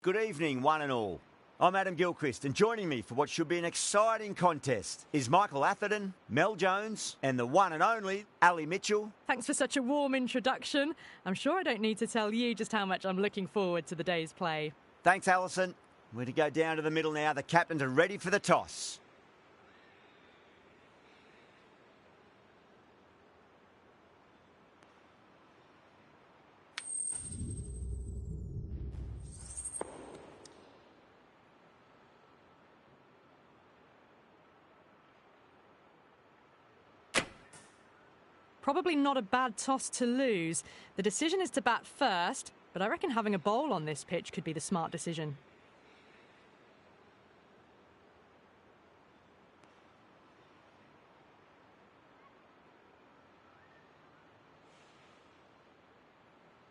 Good evening, one and all. I'm Adam Gilchrist, and joining me for what should be an exciting contest is Michael Atherton, Mel Jones, and the one and only Ali Mitchell. Thanks for such a warm introduction. I'm sure I don't need to tell you just how much I'm looking forward to the day's play. Thanks, Alison. We're to go down to the middle now. The captains are ready for the toss. Probably not a bad toss to lose. The decision is to bat first, but I reckon having a bowl on this pitch could be the smart decision.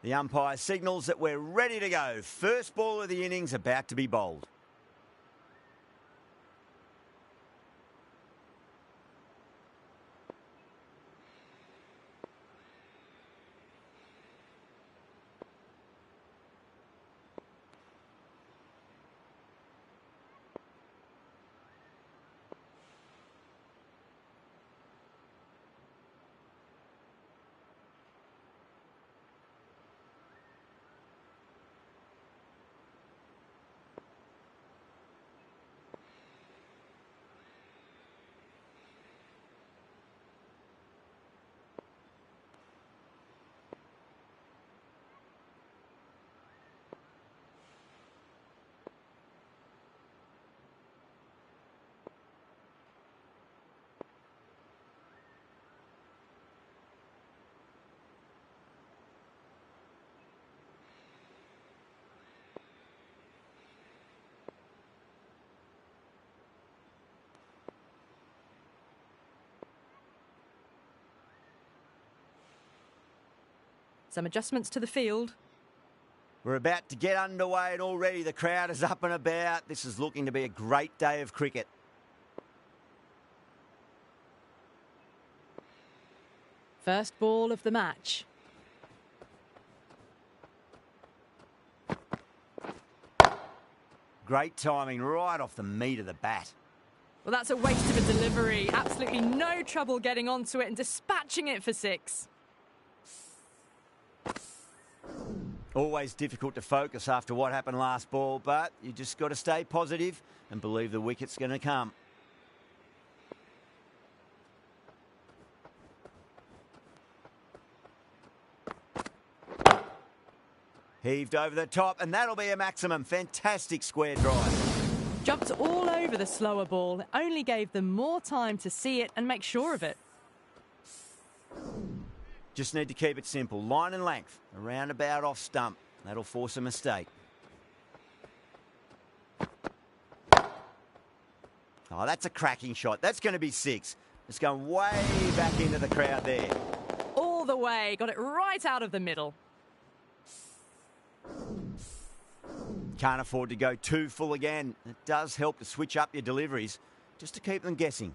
The umpire signals that we're ready to go. First ball of the innings about to be bowled. Some adjustments to the field. We're about to get underway and already the crowd is up and about. This is looking to be a great day of cricket. First ball of the match. Great timing right off the meat of the bat. Well, that's a waste of a delivery. Absolutely no trouble getting onto it and dispatching it for six. Always difficult to focus after what happened last ball, but you just got to stay positive and believe the wicket's going to come. Heaved over the top, and that'll be a maximum. Fantastic square drive. Jumped all over the slower ball. It only gave them more time to see it and make sure of it. Just need to keep it simple. Line and length. A roundabout off stump. That'll force a mistake. Oh, that's a cracking shot. That's going to be six. It's going way back into the crowd there. All the way. Got it right out of the middle. Can't afford to go too full again. It does help to switch up your deliveries just to keep them guessing.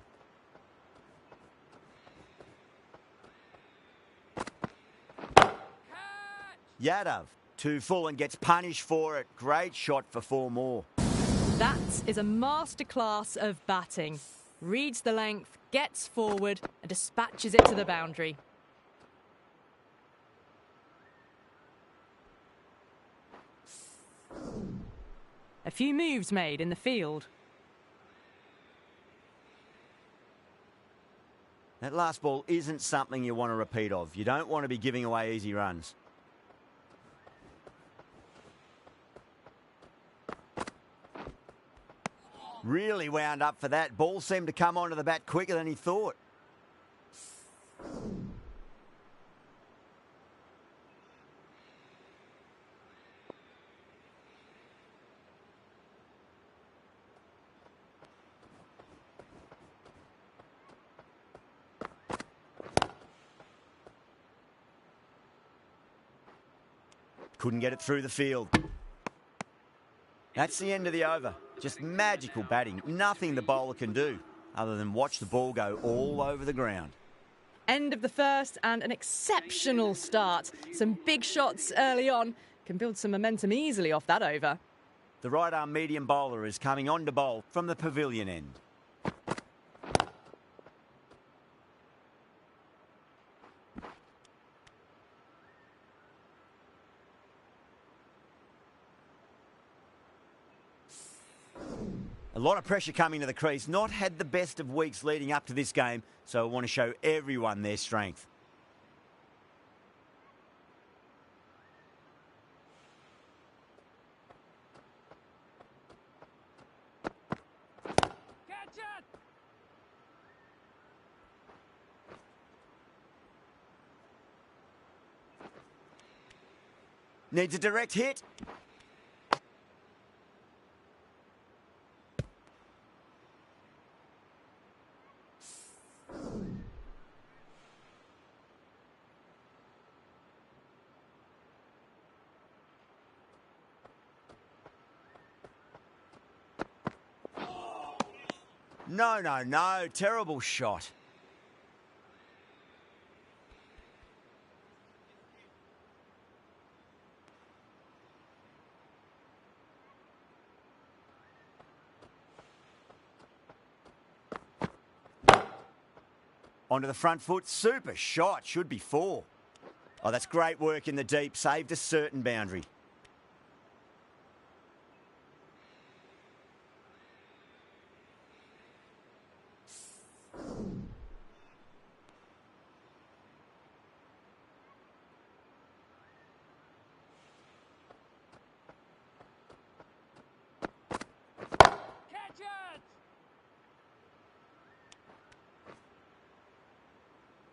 Yadav, too full and gets punished for it. Great shot for four more. That is a masterclass of batting. Reads the length, gets forward and dispatches it to the boundary. A few moves made in the field. That last ball isn't something you want to repeat of. You don't want to be giving away easy runs. Really wound up for that. Ball seemed to come onto the bat quicker than he thought. Couldn't get it through the field. That's the end of the over. Just magical batting. Nothing the bowler can do other than watch the ball go all over the ground. End of the first and an exceptional start. Some big shots early on. Can build some momentum easily off that over. The right-arm medium bowler is coming on to bowl from the pavilion end. A lot of pressure coming to the crease. Not had the best of weeks leading up to this game, so I want to show everyone their strength. Catch it! Needs a direct hit. No. Terrible shot. Onto the front foot. Super shot. Should be 4. Oh, that's great work in the deep. Saved a certain boundary.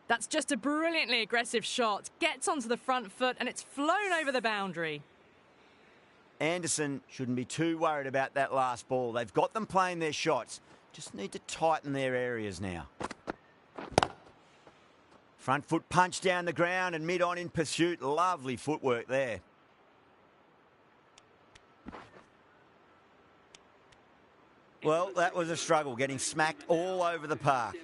That's just a brilliantly aggressive shot. Gets onto the front foot and it's flown over the boundary. Anderson shouldn't be too worried about that last ball. They've got them playing their shots. Just need to tighten their areas now. Front foot punch down the ground and mid-on in pursuit. Lovely footwork there. Well, that was a struggle, getting smacked all over the park.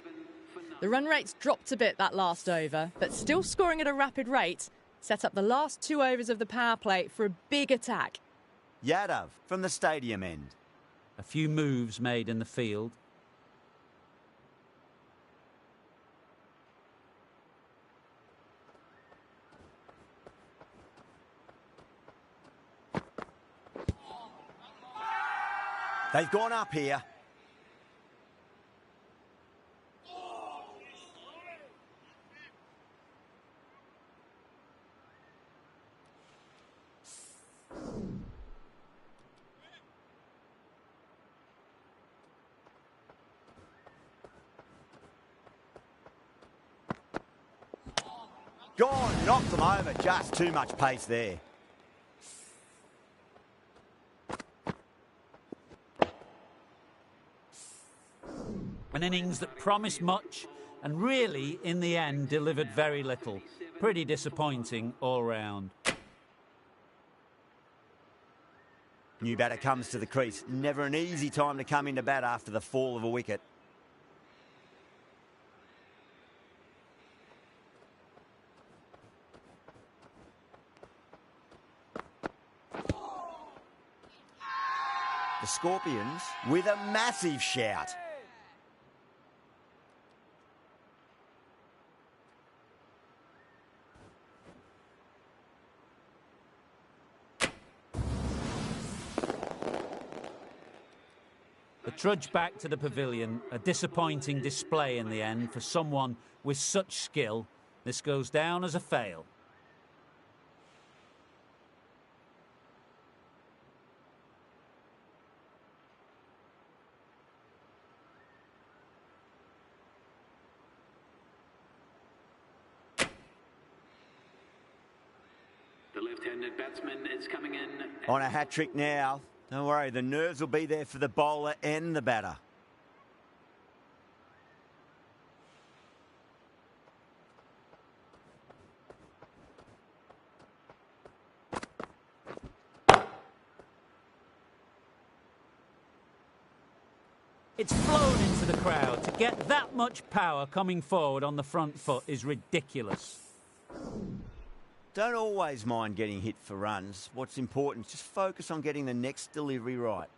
The run rate's dropped a bit that last over, but still scoring at a rapid rate. Set up the last 2 overs of the power play for a big attack. Yadav from the stadium end. A few moves made in the field. They've gone up here. Gone, knocked them over. Just too much pace there. An innings that promised much and really, in the end, delivered very little. Pretty disappointing all round. New batter comes to the crease. Never an easy time to come into bat after the fall of a wicket. The Scorpions with a massive shout. The trudge back to the pavilion, a disappointing display in the end for someone with such skill. This goes down as a fail. The left-handed batsman is coming in. On a hat-trick now. Don't worry, the nerves will be there for the bowler and the batter. It's flown into the crowd. To get that much power coming forward on the front foot is ridiculous. Don't always mind getting hit for runs. What's important is just focus on getting the next delivery right.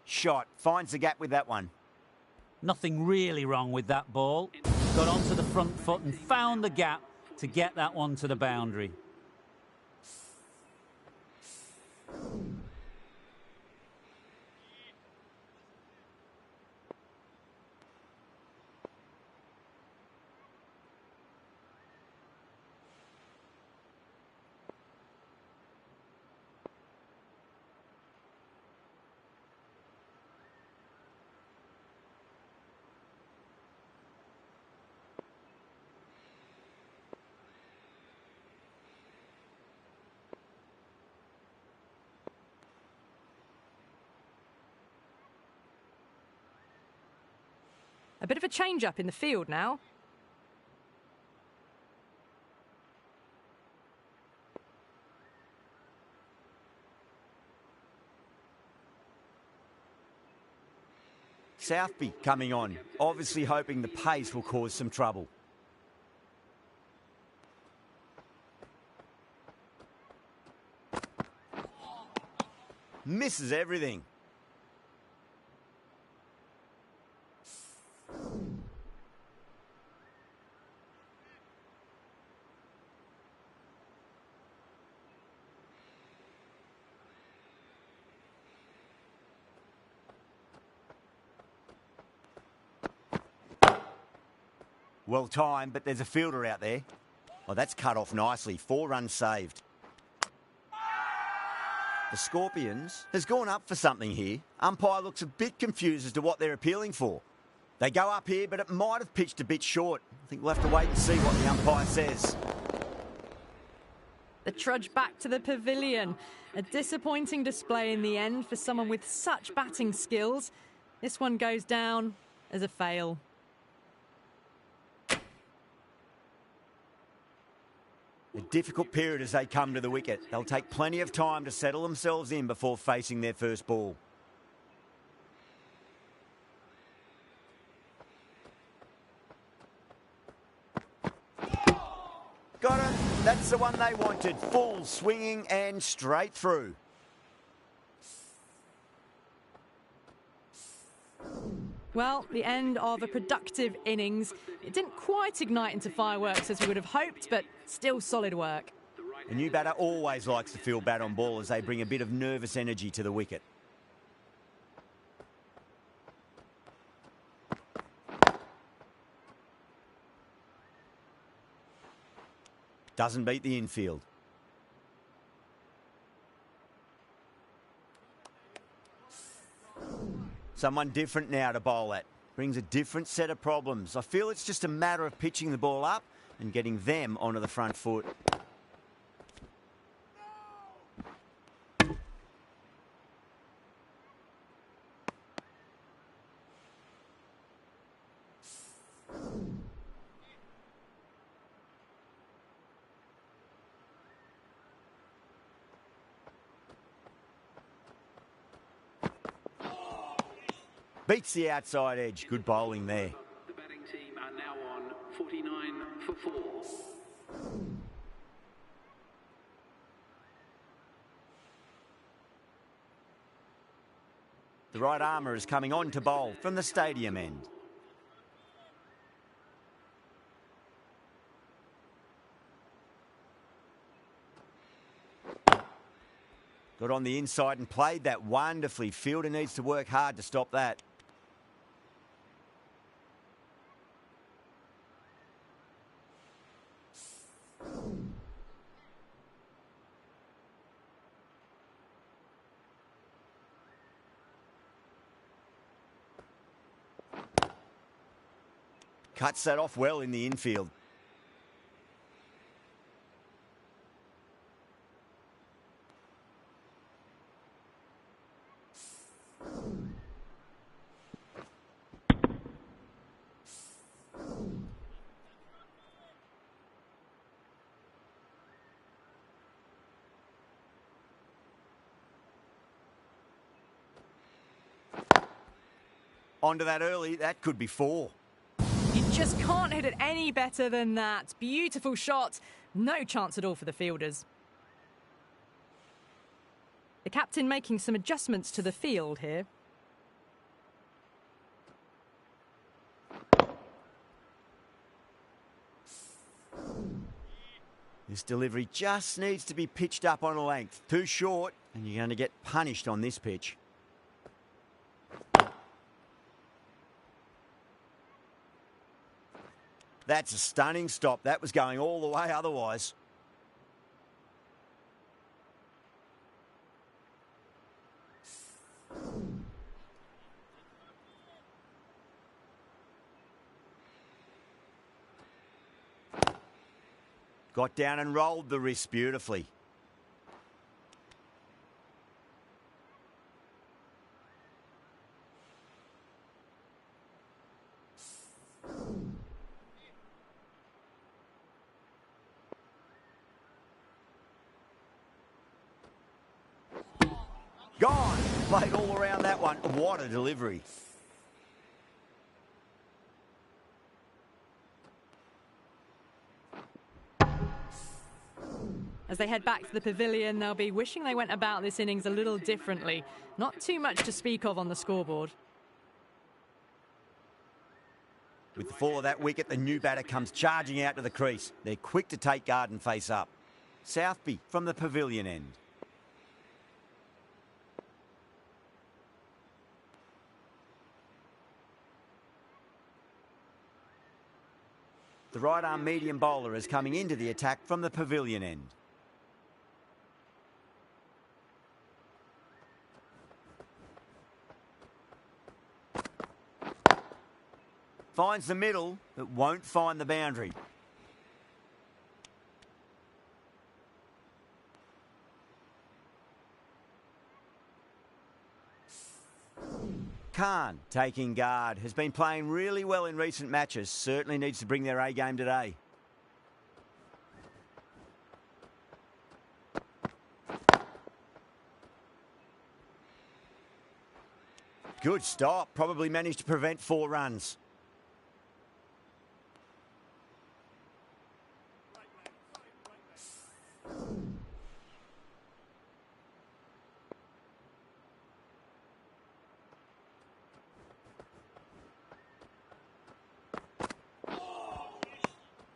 Shot. Finds the gap with that one. Nothing really wrong with that ball. Got onto the front foot and found the gap to get that one to the boundary. A bit of a change-up in the field now. Southby coming on, obviously hoping the pace will cause some trouble. Misses everything. Well timed, but there's a fielder out there. Oh, that's cut off nicely. 4 runs saved. The Scorpions has gone up for something here. Umpire looks a bit confused as to what they're appealing for. They go up here, but it might have pitched a bit short. I think we'll have to wait and see what the umpire says. The trudge back to the pavilion. A disappointing display in the end for someone with such batting skills. This one goes down as a fail. A difficult period as they come to the wicket. They'll take plenty of time to settle themselves in before facing their first ball. Got him. That's the one they wanted. Full swinging and straight through. Well, the end of a productive innings. It didn't quite ignite into fireworks as we would have hoped, but still solid work. A new batter always likes to feel bat on ball as they bring a bit of nervous energy to the wicket. Doesn't beat the infield. Someone different now to bowl at. Brings a different set of problems. I feel it's just a matter of pitching the ball up and getting them onto the front foot. Beats the outside edge. Good bowling there. The batting team are now on 49 for 4. The right armour is coming on to bowl from the stadium end. Got on the inside and played that wonderfully. Fielder needs to work hard to stop that. Cuts that off well in the infield. Onto that early, that could be 4. You just can't hit it any better than that. Beautiful shot. No chance at all for the fielders. The captain making some adjustments to the field here. This delivery just needs to be pitched up on a length. Too short, and you're going to get punished on this pitch. That's a stunning stop. That was going all the way otherwise. Got down and rolled the wrist beautifully. Gone. Played all around that one. What a delivery. As they head back to the pavilion, they'll be wishing they went about this innings a little differently. Not too much to speak of on the scoreboard. With the fall of that wicket, the new batter comes charging out to the crease. They're quick to take guard and face up. Southby from the pavilion end. The right-arm medium bowler is coming into the attack from the pavilion end. Finds the middle, but won't find the boundary. Khan, taking guard, has been playing really well in recent matches. Certainly needs to bring their A game today. Good stop. Probably managed to prevent 4 runs.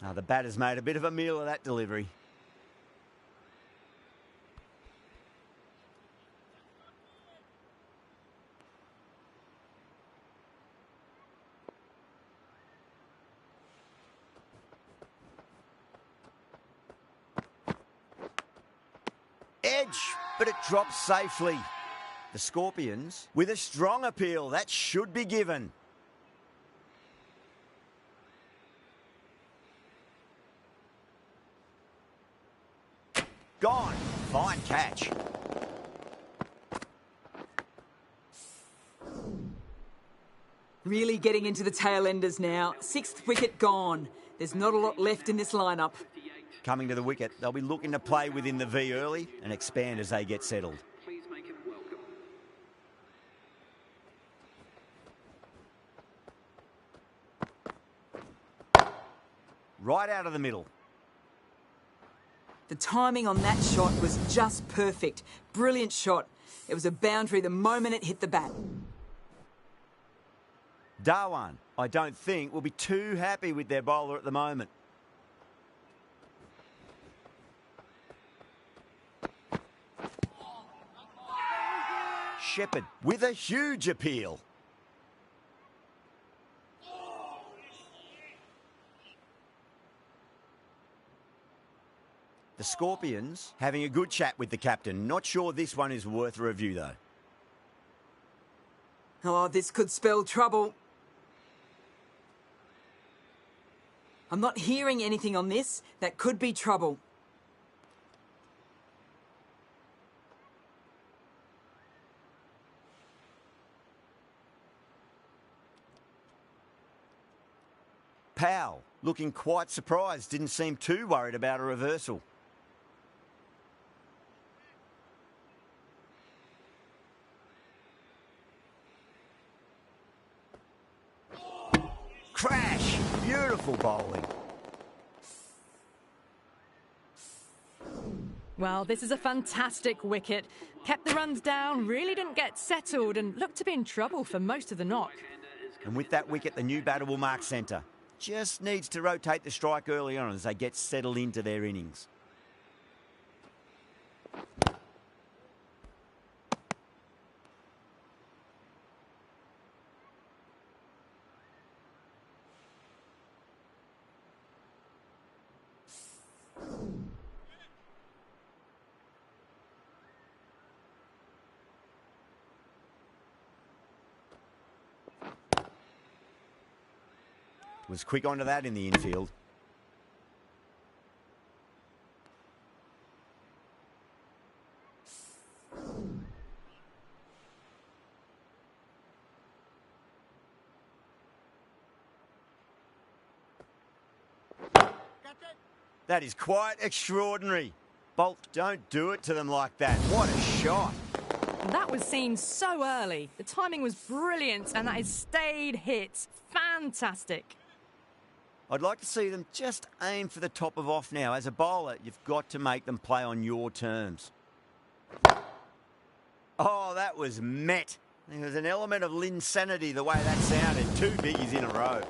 Now the batter's made a bit of a meal of that delivery. Edge, but it drops safely. The Scorpions with a strong appeal. That should be given. Gone. Fine catch. Really getting into the tail enders now. 6th wicket gone. There's not a lot left in this lineup. Coming to the wicket, they'll be looking to play within the V early and expand as they get settled. Please make him welcome. Right out of the middle. The timing on that shot was just perfect. Brilliant shot. It was a boundary the moment it hit the bat. Dhawan, I don't think, will be too happy with their bowler at the moment. Shepherd with a huge appeal. The Scorpions having a good chat with the captain. Not sure this one is worth a review, though. Oh, this could spell trouble. I'm not hearing anything on this. That could be trouble. Powell looking quite surprised. Didn't seem too worried about a reversal. Beautiful bowling. Well, this is a fantastic wicket. Kept the runs down, really didn't get settled, and looked to be in trouble for most of the knock. And with that wicket, the new batter will mark centre. Just needs to rotate the strike early on as they get settled into their innings. Was quick onto that in the infield. That is quite extraordinary. Bolt, don't do it to them like that. What a shot. That was seen so early. The timing was brilliant, and that is stayed hit. Fantastic. I'd like to see them just aim for the top of off now. As a bowler, you've got to make them play on your terms. Oh, that was met. There was an element of Linsanity the way that sounded. 2 biggies in a row.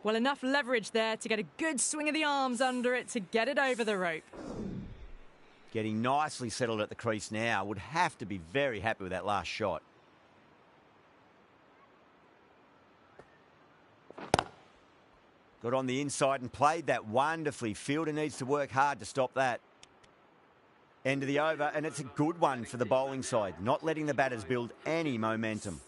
Well, enough leverage there to get a good swing of the arms under it to get it over the rope. Getting nicely settled at the crease now. Would have to be very happy with that last shot. Got on the inside and played that wonderfully. Fielder needs to work hard to stop that. End of the over, and it's a good one for the bowling side, not letting the batters build any momentum.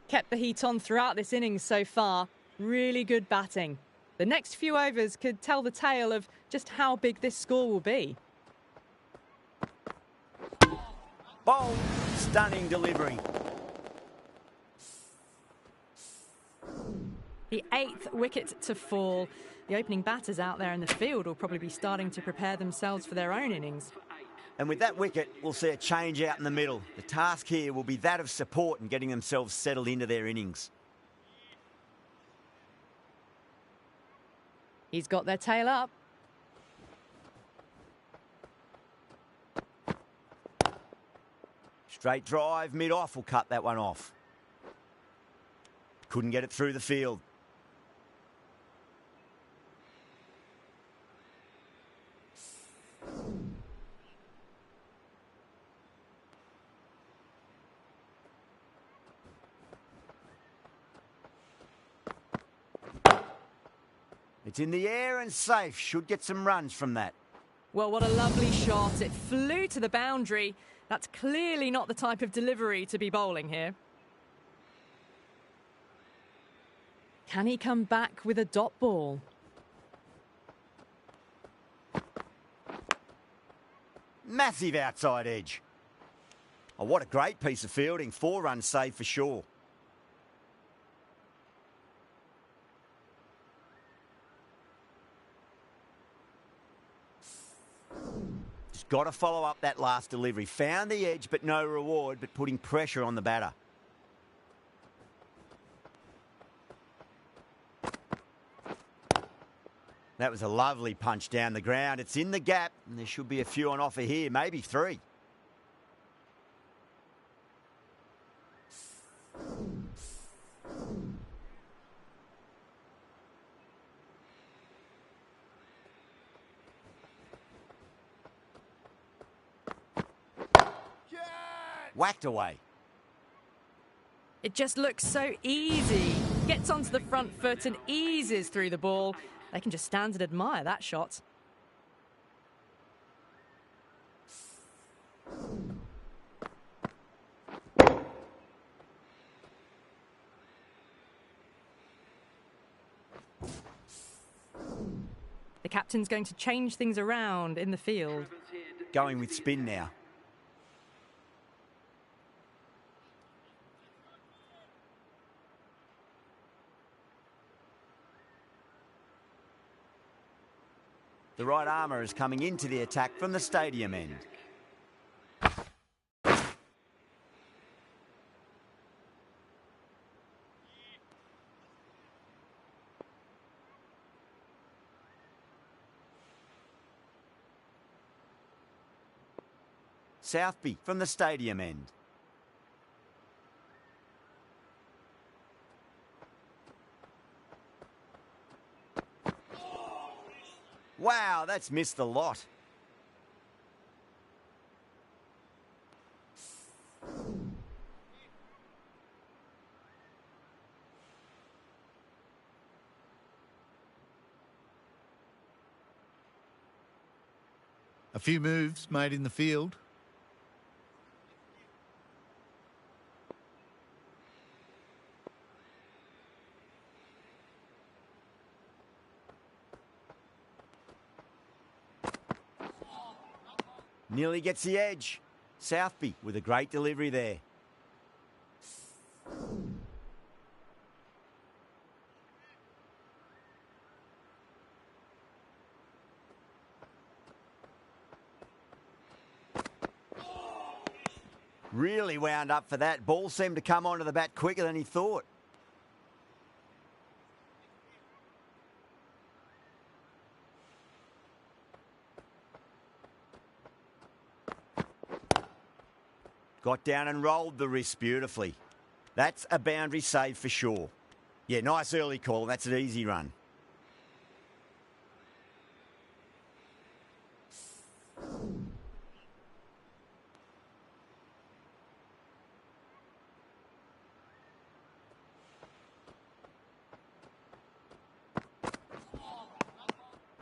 Kept the heat on throughout this innings so far. Really good batting. The next few overs could tell the tale of just how big this score will be. Bowl, stunning delivery. The 8th wicket to fall. The opening batters out there in the field will probably be starting to prepare themselves for their own innings. And with that wicket, we'll see a change out in the middle. The task here will be that of support and getting themselves settled into their innings. He's got their tail up. Straight drive, mid-off will cut that one off. Couldn't get it through the field. It's in the air and safe. Should get some runs from that. Well, what a lovely shot. It flew to the boundary. That's clearly not the type of delivery to be bowling here. Can he come back with a dot ball? Massive outside edge. Oh, what a great piece of fielding. 4 runs saved for sure. Just got to follow up that last delivery. Found the edge, but no reward, but putting pressure on the batter. That was a lovely punch down the ground. It's in the gap, and there should be a few on offer here, maybe 3. Whacked away. It just looks so easy. Gets onto the front foot and eases through the ball. They can just stand and admire that shot. The captain's going to change things around in the field. Going with spin now. The right armour is coming into the attack from the stadium end. Southby from the stadium end. Wow, that's missed a lot. A few moves made in the field. Nearly gets the edge. Southby with a great delivery there. Really wound up for that. Ball seemed to come onto the bat quicker than he thought. Got down and rolled the wrist beautifully. That's a boundary save for sure. Yeah, nice early call. That's an easy run.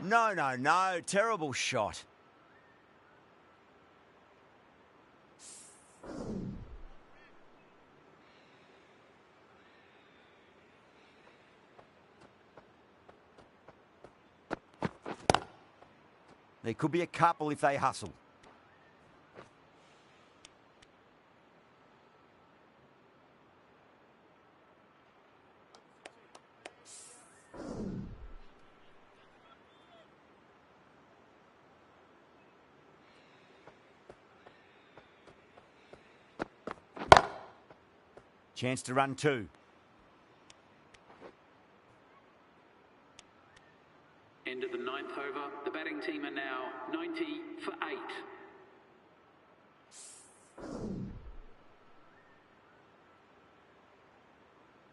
No. Terrible shot. There could be a couple if they hustle. Chance to run two. End of the ninth over. The batting team are now 90 for 8.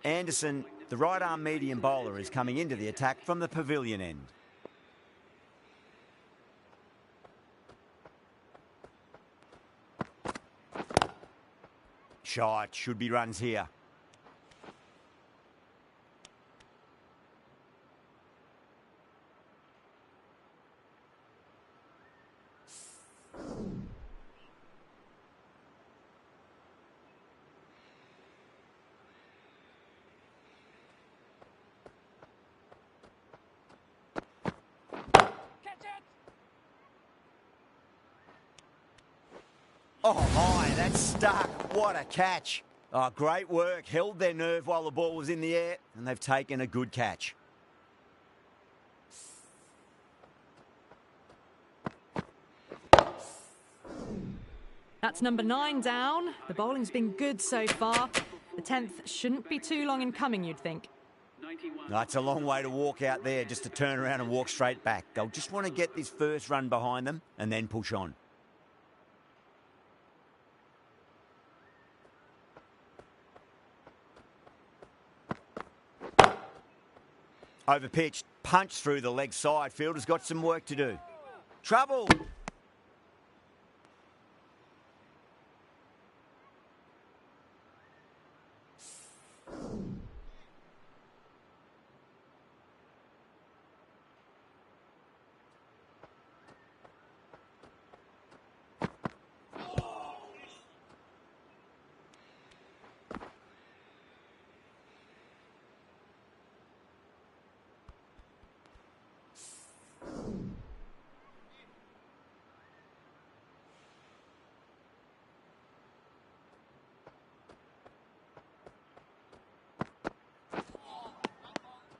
Anderson, the right-arm medium bowler, is coming into the attack from the pavilion end. Shot, should be runs here. Oh my, that's stuck. What a catch. Oh, great work. Held their nerve while the ball was in the air, and they've taken a good catch. That's number 9 down. The bowling's been good so far. The 10th shouldn't be too long in coming, you'd think. That's a long way to walk out there just to turn around and walk straight back. They'll just want to get this first run behind them and then push on. Overpitched, punched through the leg side. Fielder's got some work to do. Trouble!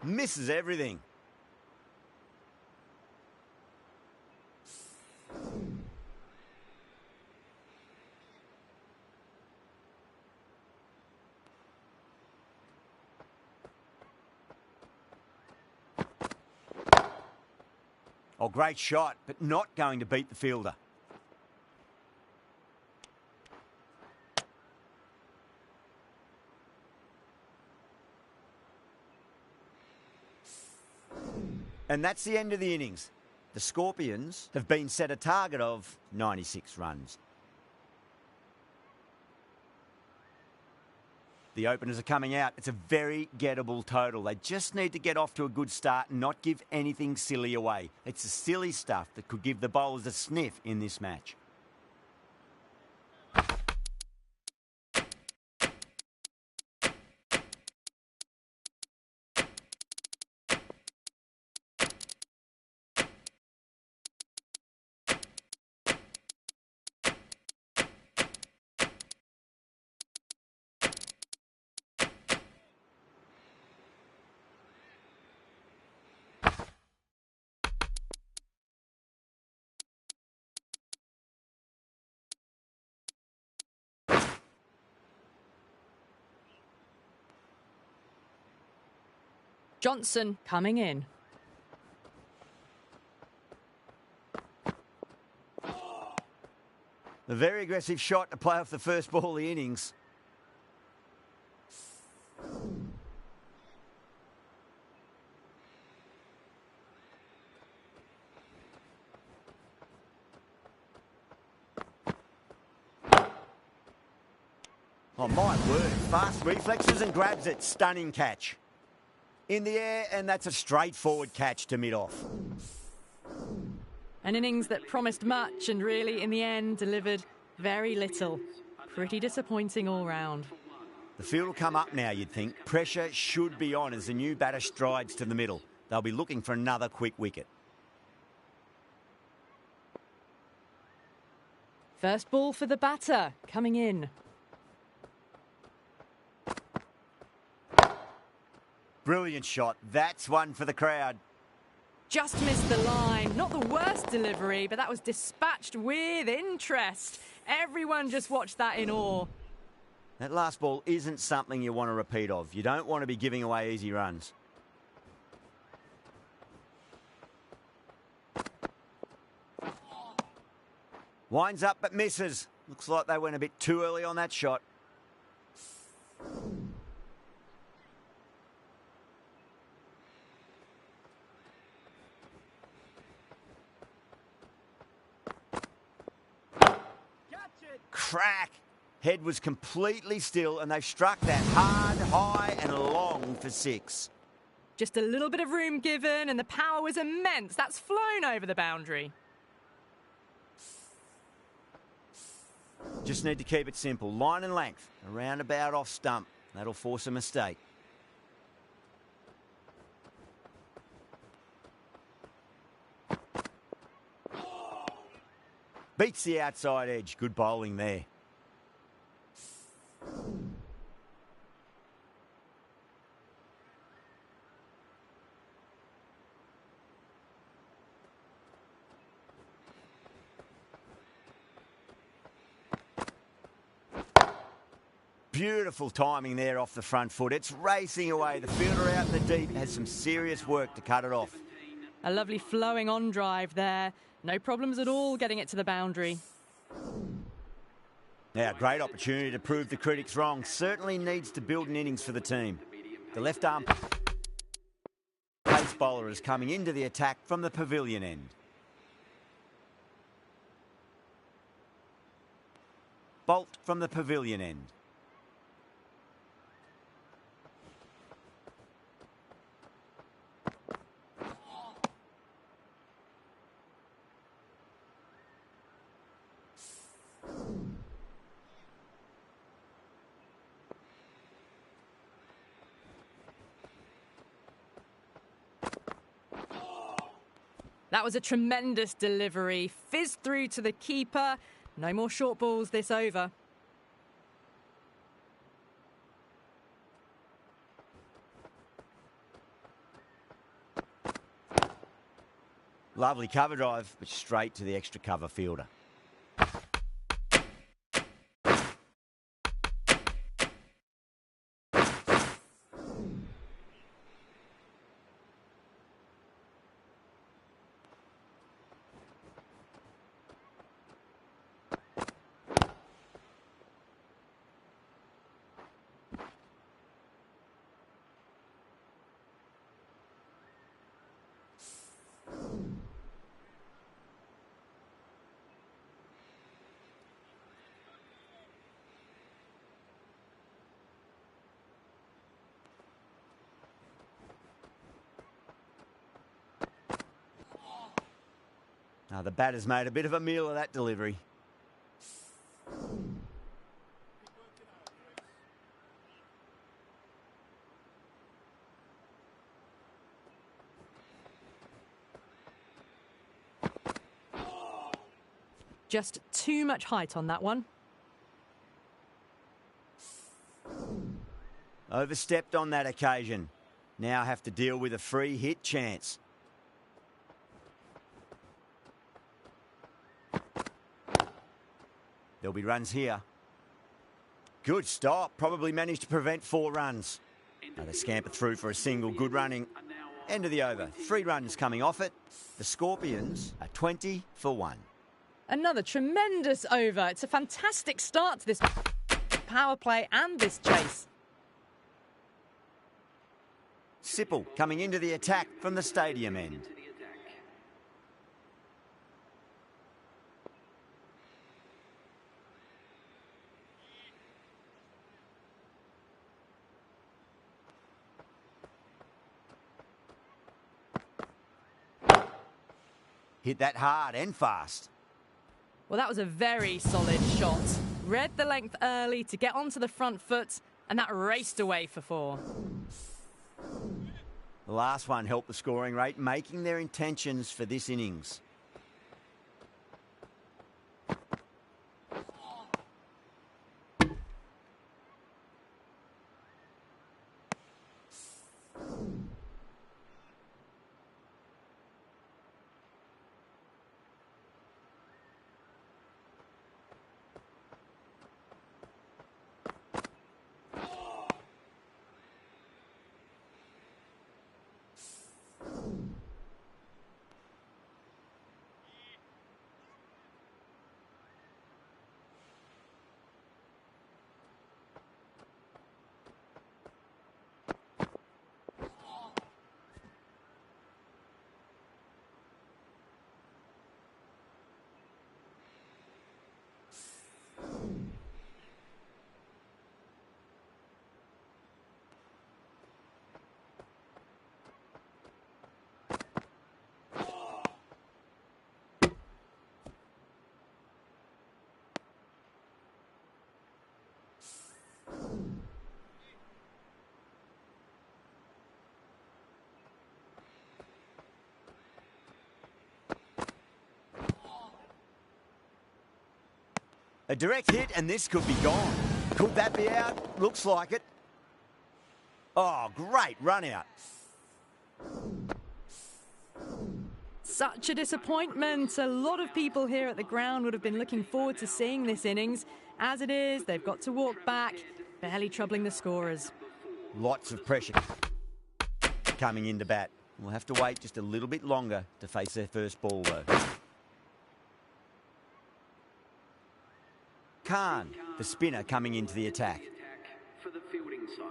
Misses everything. Oh, great shot, but not going to beat the fielder. And that's the end of the innings. The Scorpions have been set a target of 96 runs. The openers are coming out. It's a very gettable total. They just need to get off to a good start and not give anything silly away. It's the silly stuff that could give the bowlers a sniff in this match. Johnson coming in. A very aggressive shot to play off the first ball of the innings. Oh, my word. Fast reflexes and grabs it. Stunning catch. In the air, and that's a straightforward catch to mid-off. An innings that promised much and really, in the end, delivered very little. Pretty disappointing all round. The field will come up now, you'd think. Pressure should be on as the new batter strides to the middle. They'll be looking for another quick wicket. First ball for the batter, coming in. Brilliant shot. That's one for the crowd. Just missed the line. Not the worst delivery, but that was dispatched with interest. Everyone just watched that in awe. That last ball isn't something you want to repeat of. You don't want to be giving away easy runs. Winds up but misses. Looks like they went a bit too early on that shot. Crack! Head was completely still and they've struck that hard, high and long for 6. Just a little bit of room given and the power was immense. That's flown over the boundary. Just need to keep it simple. Line and length. Around about off stump. That'll force a mistake. Beats the outside edge. Good bowling there. Beautiful timing there off the front foot. It's racing away. The fielder out in the deep has some serious work to cut it off. A lovely flowing on drive there. No problems at all getting it to the boundary. Now, great opportunity to prove the critics wrong. Certainly needs to build an innings for the team. The left arm pace bowler is coming into the attack from the pavilion end. Bolt from the pavilion end. That was a tremendous delivery. Fizzed through to the keeper. No more short balls this over. Lovely cover drive, but straight to the extra cover fielder. The batter's made a bit of a meal of that delivery. Just too much height on that one. Overstepped on that occasion. Now have to deal with a free hit chance. There'll be runs here. Good stop. Probably managed to prevent 4 runs. Now they scamper through for a single. Good running. End of the over. 3 runs coming off it. The Scorpions are 20 for 1. Another tremendous over. It's a fantastic start to this power play and this chase. Sipple coming into the attack from the stadium end. Hit that hard and fast. Well, that was a very solid shot. Read the length early to get onto the front foot, and that raced away for 4. The last one helped the scoring rate, making their intentions for this innings. A direct hit and this could be gone. Could that be out? Looks like it. Oh, great run out. Such a disappointment. A lot of people here at the ground would have been looking forward to seeing this innings. As it is, they've got to walk back, barely troubling the scorers. Lots of pressure coming into bat. We'll have to wait just a little bit longer to face their first ball, though. Khan, the spinner, coming into the attack. For the fielding side.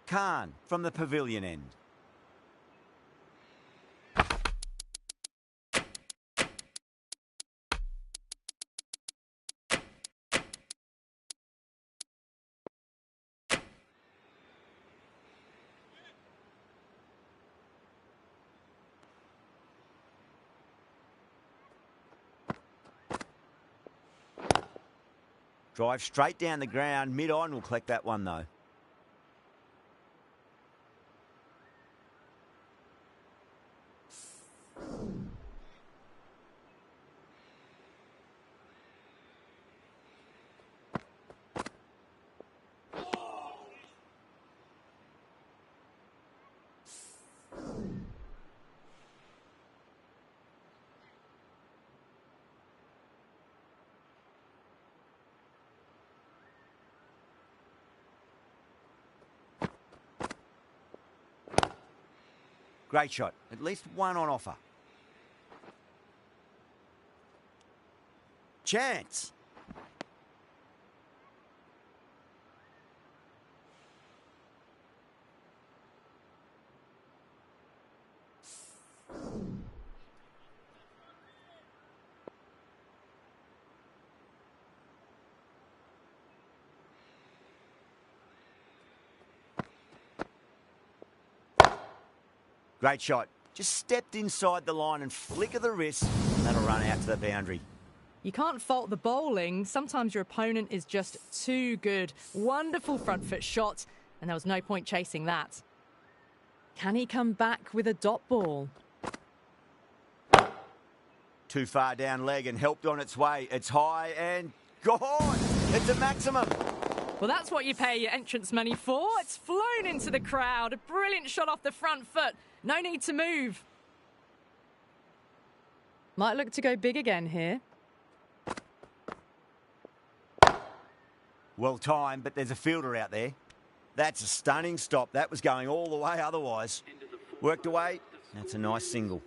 Khan from the pavilion end. Drive straight down the ground, mid-on will collect that one though. Great shot. At least one on offer. Chance. Great shot. Just stepped inside the line and flick of the wrist. That'll run out to the boundary. You can't fault the bowling. Sometimes your opponent is just too good. Wonderful front foot shot, and there was no point chasing that. Can he come back with a dot ball? Too far down leg and helped on its way. It's high and gone. It's a maximum. Well, that's what you pay your entrance money for. It's flown into the crowd. A brilliant shot off the front foot. No need to move. Might look to go big again here. Well timed, but there's a fielder out there. That's a stunning stop. That was going all the way otherwise. Worked away. That's a nice single.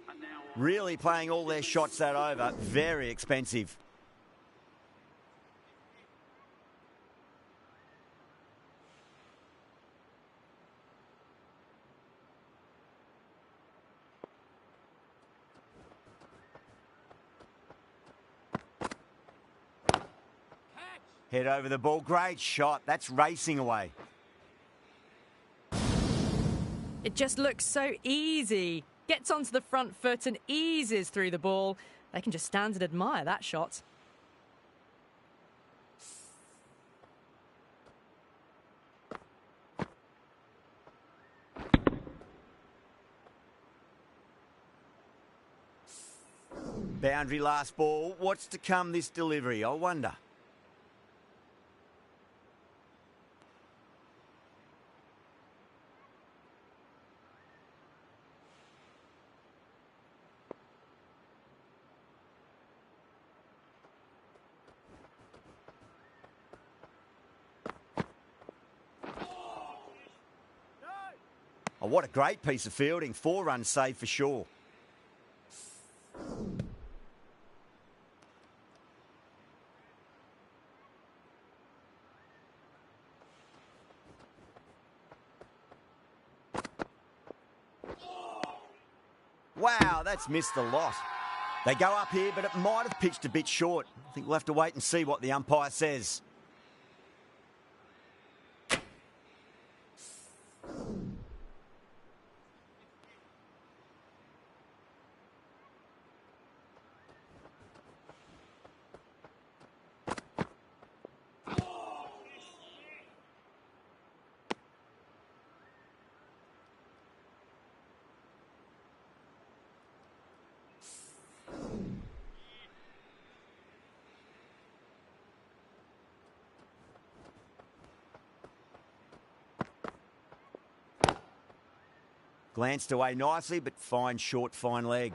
Really playing all their shots that over. Very expensive. Head over the ball. Great shot. That's racing away. It just looks so easy. Gets onto the front foot and eases through the ball. They can just stand and admire that shot. Boundary last ball. What's to come this delivery, I wonder? Oh, what a great piece of fielding. 4 runs saved for sure. Wow, that's missed a lot. They go up here, but it might have pitched a bit short. I think we'll have to wait and see what the umpire says. Glanced away nicely, but fine short, fine leg.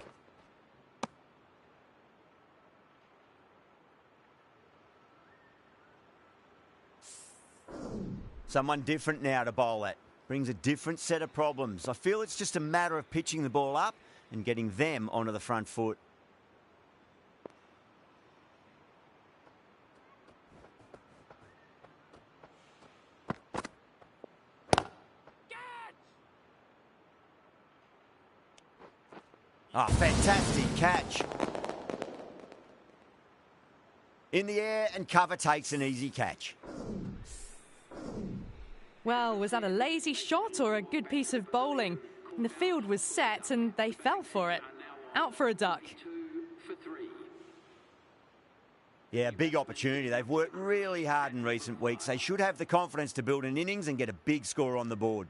Someone different now to bowl at. Brings a different set of problems. I feel it's just a matter of pitching the ball up and getting them onto the front foot. Ah, oh, fantastic catch. In the air and cover takes an easy catch. Well, was that a lazy shot or a good piece of bowling? And the field was set and they fell for it. Out for a duck. Yeah, big opportunity. They've worked really hard in recent weeks. They should have the confidence to build an innings and get a big score on the board.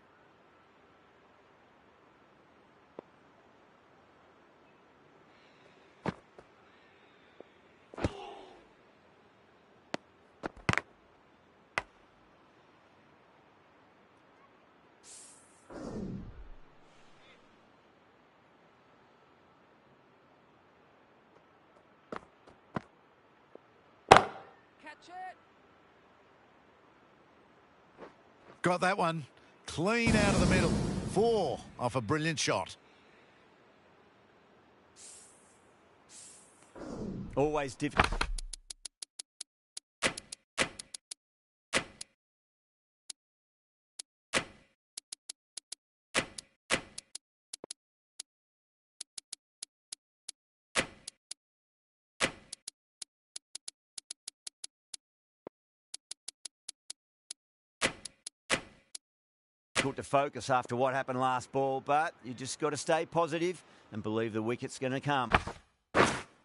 Got that one. Clean out of the middle. 4 off a brilliant shot. Always difficult. difficult to focus after what happened last ball, but you just got to stay positive and believe the wicket's going to come.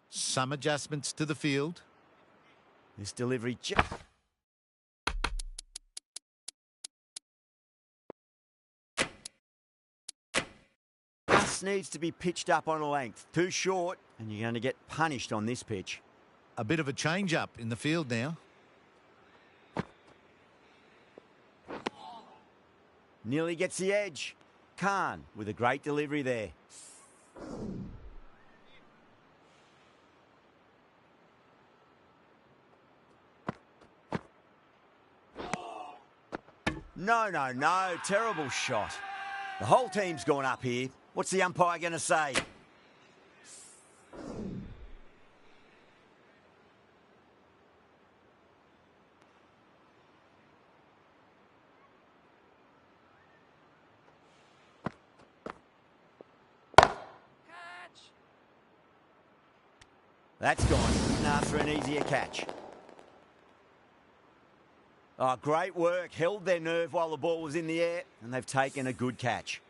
Some adjustments to the field. This delivery just needs to be pitched up on a length. Too short, and you're going to get punished on this pitch. A bit of a change-up in the field now. Nearly gets the edge. Khan with a great delivery there. No. Terrible shot. The whole team's gone up here. What's the umpire going to say? That's gone. After an easier catch. Oh, great work. Held their nerve while the ball was in the air, and they've taken a good catch.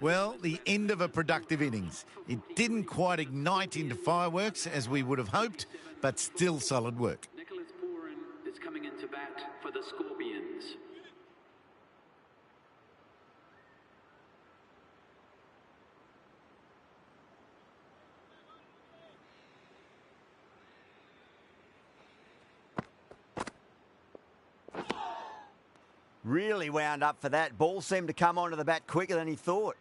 Well, the end of a productive innings. It didn't quite ignite into fireworks as we would have hoped, but still solid work. Nicholas Pooran is coming into bat for the Scorpions. Really wound up for that. Ball seemed to come onto the bat quicker than he thought.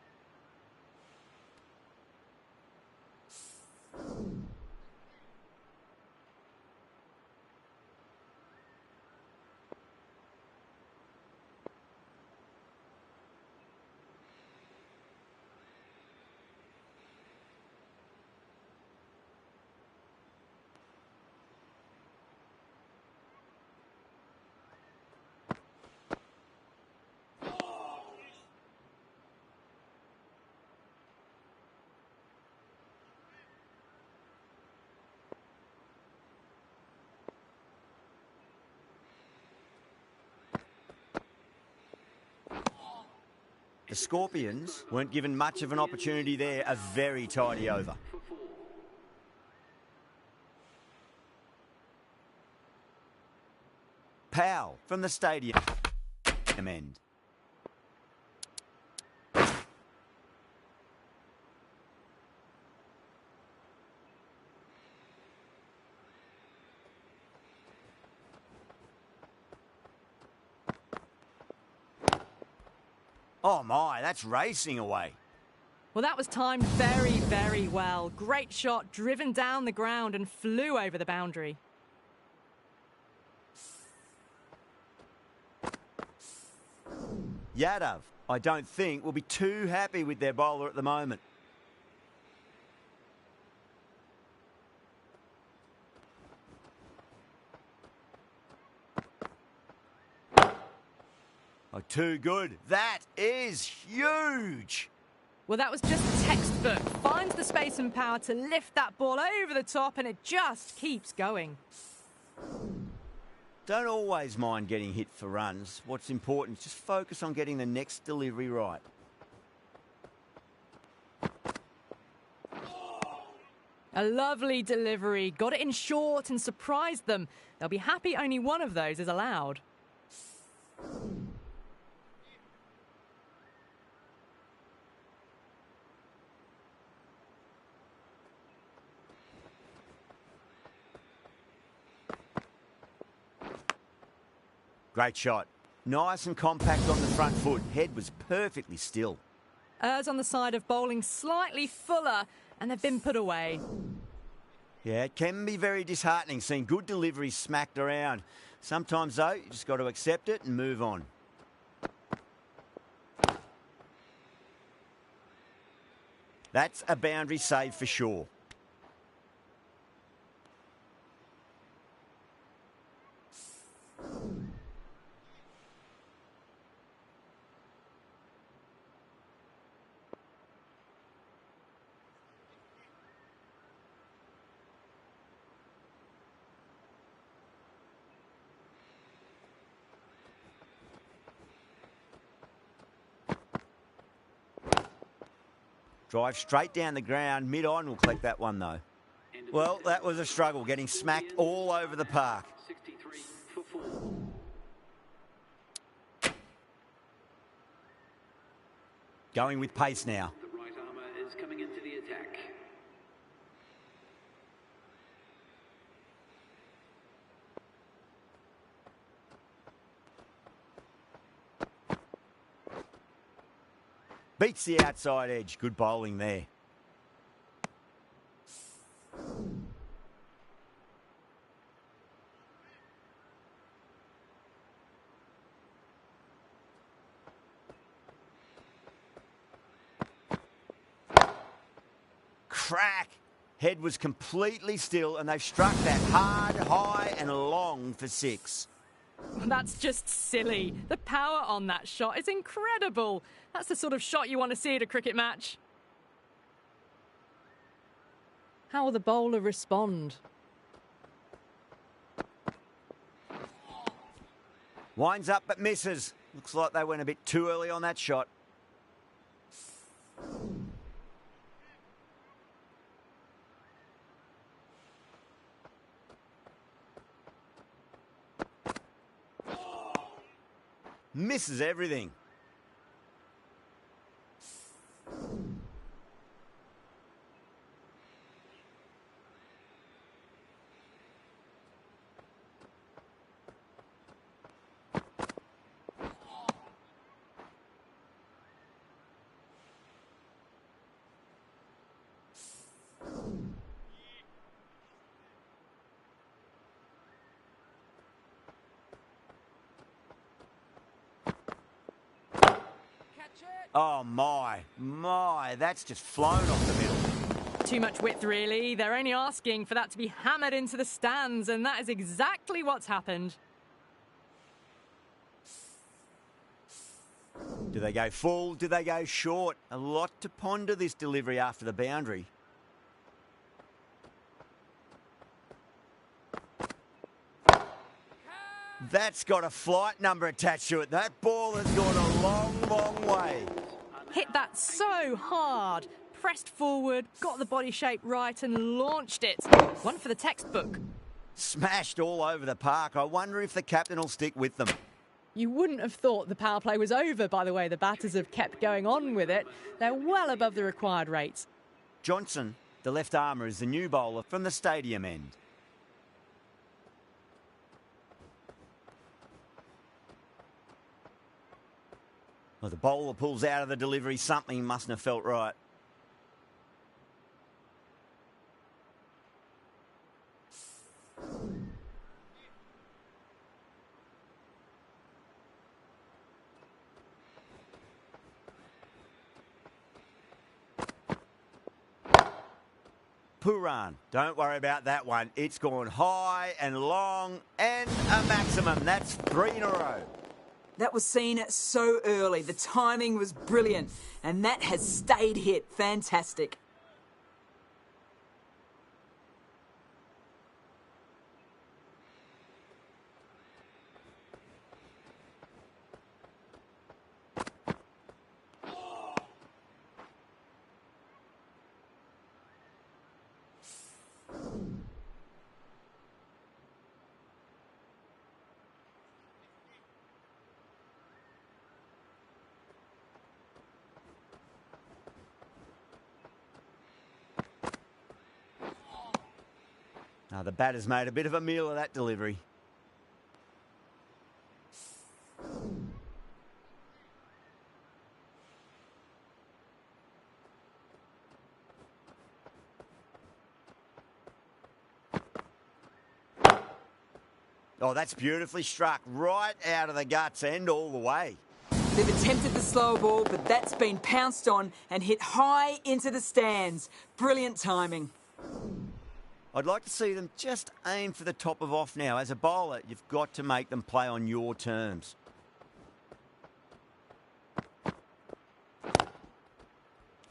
The Scorpions weren't given much of an opportunity there. A very tidy over. Powell from the stadium end. Oh my, that's racing away. Well, that was timed very, very well. Great shot, driven down the ground and flew over the boundary. Yadav, I don't think, will be too happy with their bowler at the moment. Oh, too good. That is huge. Well, that was just textbook. Finds the space and power to lift that ball over the top, and it just keeps going. Don't always mind getting hit for runs. What's important is just focus on getting the next delivery right. A lovely delivery. Got it in short and surprised them. They'll be happy only one of those is allowed. Great shot. Nice and compact on the front foot. Head was perfectly still. Errs on the side of bowling slightly fuller, and they've been put away. Yeah, it can be very disheartening seeing good deliveries smacked around. Sometimes, though, you just got to accept it and move on. That's a boundary save for sure. Drive straight down the ground. Mid-on will collect that one, though. Well, that was a struggle, getting smacked all over the park. 63 for 4. Going with pace now. The right armour is coming into the attack. Beats the outside edge. Good bowling there. Crack. Head was completely still and they've struck that hard, high and long for 6. That's just silly. The power on that shot is incredible. That's the sort of shot you want to see at a cricket match. How will the bowler respond? Winds up but misses. Looks like they went a bit too early on that shot. Misses everything. Oh my, that's just flown off the middle. Too much width, really. They're only asking for that to be hammered into the stands, and that is exactly what's happened. Do they go full? Do they go short? A lot to ponder this delivery after the boundary. That's got a flight number attached to it. That ball has gone a long, long way. Hit that so hard. Pressed forward, got the body shape right and launched it. One for the textbook. Smashed all over the park. I wonder if the captain will stick with them. You wouldn't have thought the power play was over, by the way the batters have kept going on with it. They're well above the required rates. Johnson, the left armour, is the new bowler from the stadium end. Well, the bowler pulls out of the delivery. Something mustn't have felt right. Puran, don't worry about that one. It's gone high and long and a maximum. That's 3 in a row. That was seen so early. The timing was brilliant. And that has stayed hit. Fantastic. Now, the batter's made a bit of a meal of that delivery. Oh, that's beautifully struck. Right out of the guts and all the way. They've attempted the slow ball, but that's been pounced on and hit high into the stands. Brilliant timing. I'd like to see them just aim for the top of off now. As a bowler, you've got to make them play on your terms.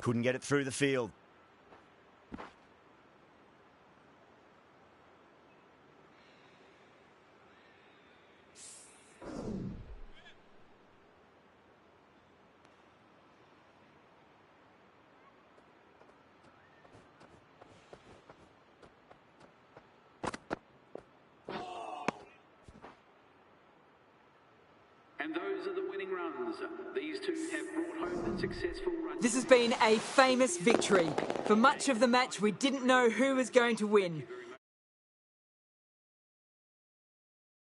Couldn't get it through the field. runs. These two have brought home the successful run. This has been a famous victory. For much of the match, we didn't know who was going to win.